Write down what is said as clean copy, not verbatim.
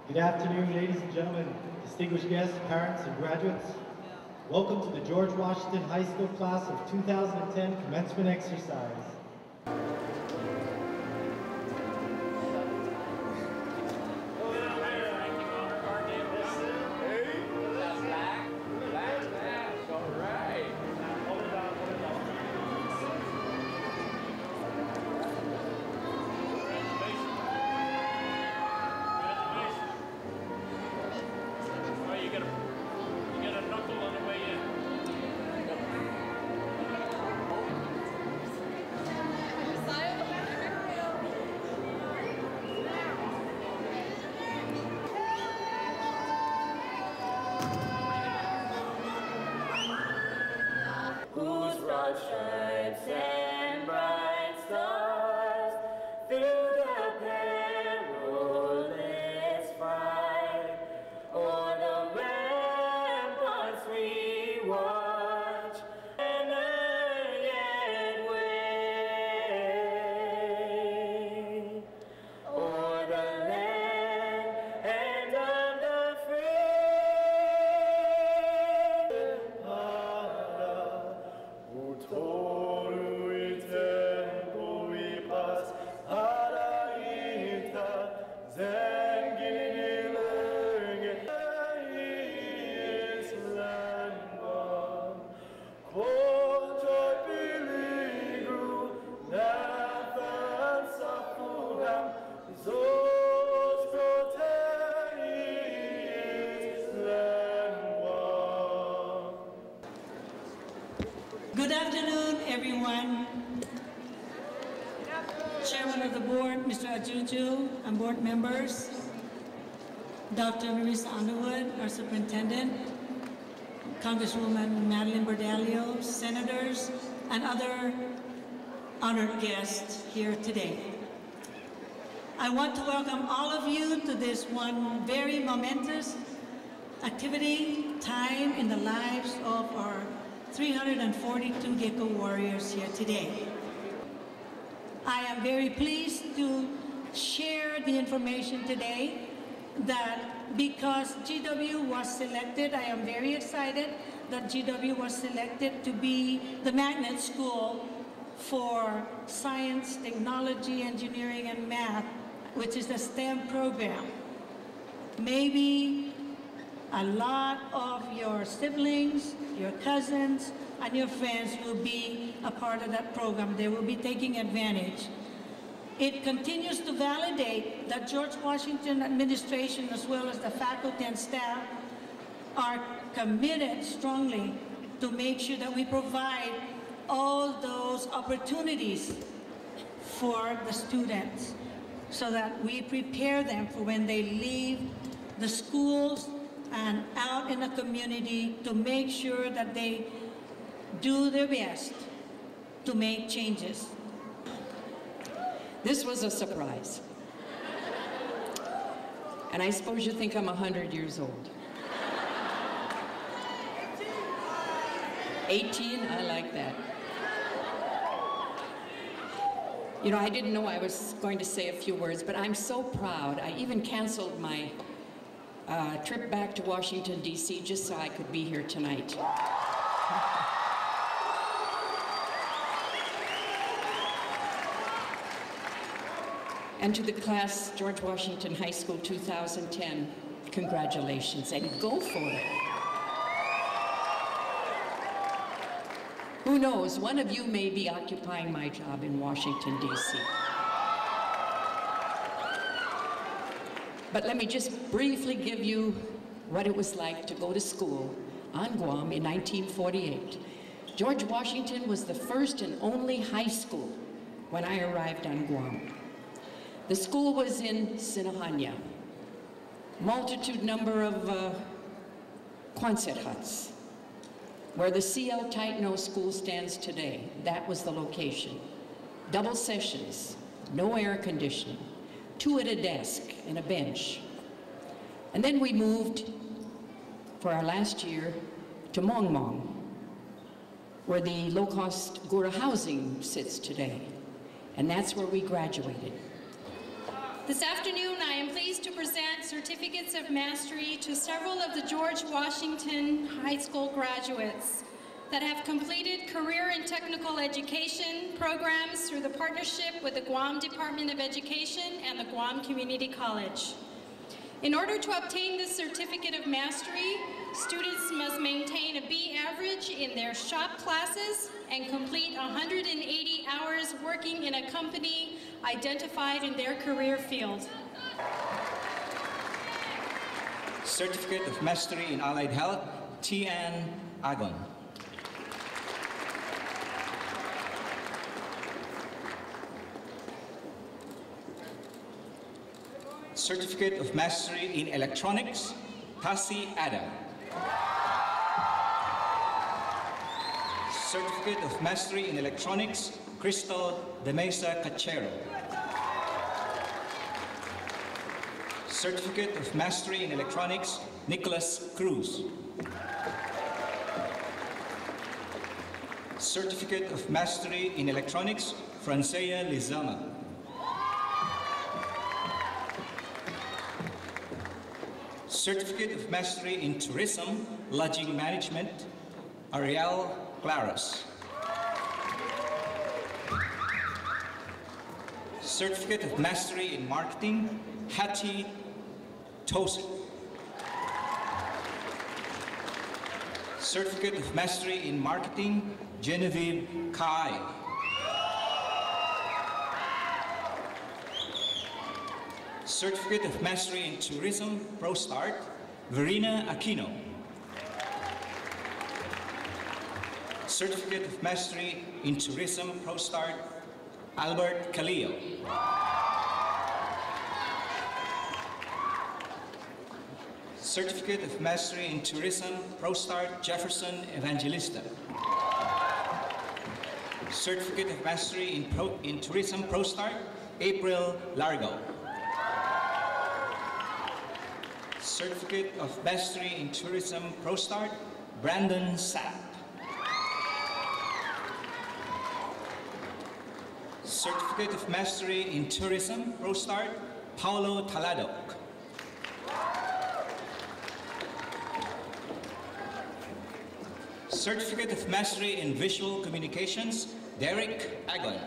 Good afternoon, ladies and gentlemen, distinguished guests, parents, and graduates. Welcome to the George Washington High School Class of 2010 Commencement Exercise. Whose broad stripes and bright stars through the perilous fight, o'er the ramparts we watch, and yet wait, o'er the land and of the free. Toruj tempo i pas araita zengin lenge Islandon Kojo piligru nathan sapuram zos proteis Islandon. Good afternoon, everyone. Chairman of the board, Mr. Ajuju, and board members, Dr. Marisa Underwood, our superintendent, Congresswoman Madeline Bordalio, senators, and other honored guests here today. I want to welcome all of you to this one very momentous activity, time in the lives of our 342 Gecko warriors here today. I am very pleased to share the information today that because GW was selected, I am very excited that GW was selected to be the magnet school for science, technology, engineering, and math, which is the STEM program. Maybe a lot of your siblings, your cousins, and your friends will be a part of that program. They will be taking advantage. It continues to validate that George Washington administration, as well as the faculty and staff, are committed strongly to make sure that we provide all those opportunities for the students so that we prepare them for when they leave the schools and out in the community to make sure that they do their best to make changes. This was a surprise. And I suppose you think I'm 100 years old. 18, I like that. You know, I didn't know I was going to say a few words, but I'm so proud. I even canceled my trip back to Washington, D.C. just so I could be here tonight. And to the class, George Washington High School 2010, congratulations, and go for it. Who knows, one of you may be occupying my job in Washington, D.C. But let me just briefly give you what it was like to go to school on Guam in 1948. George Washington was the first and only high school when I arrived on Guam. The school was in Sinahanya, multitude number of Quonset huts, where the C.L. Tightnose School stands today. That was the location. Double sessions, no air conditioning, 2 at a desk and a bench. And then we moved for our last year to Mong Mong, where the low-cost Gura housing sits today. And that's where we graduated. This afternoon, I am pleased to present certificates of mastery to several of the George Washington High School graduates that have completed career and technical education programs through the partnership with the Guam Department of Education and the Guam Community College. In order to obtain this certificate of mastery, students must maintain a B average in their shop classes and complete 180 hours working in a company identified in their career field. Certificate of Mastery in Allied Health, T.N. Agon. Certificate of Mastery in Electronics, Tasi Adam. Certificate of Mastery in Electronics, Crystal de Mesa Cachero. Certificate of Mastery in Electronics, Nicholas Cruz. Certificate of Mastery in Electronics, Francea Lizama. Certificate of Mastery in Tourism, Lodging Management, Ariel Claras. Certificate of Mastery in Marketing, Hattie Tosin. Certificate of Mastery in Marketing, Genevieve Kai. Certificate of Mastery in Tourism, ProStart, Verena Aquino. Certificate of Mastery in Tourism, ProStart, Albert Calillo. Certificate of Mastery in Tourism, ProStart, Jefferson Evangelista. Certificate of Mastery in Tourism, ProStart, April Largo. Certificate of Mastery in Tourism, ProStart, Brandon Sapp. Certificate of Mastery in Tourism, ProStart, Paulo Taladok. Certificate of Mastery in Visual Communications, Derek Agon.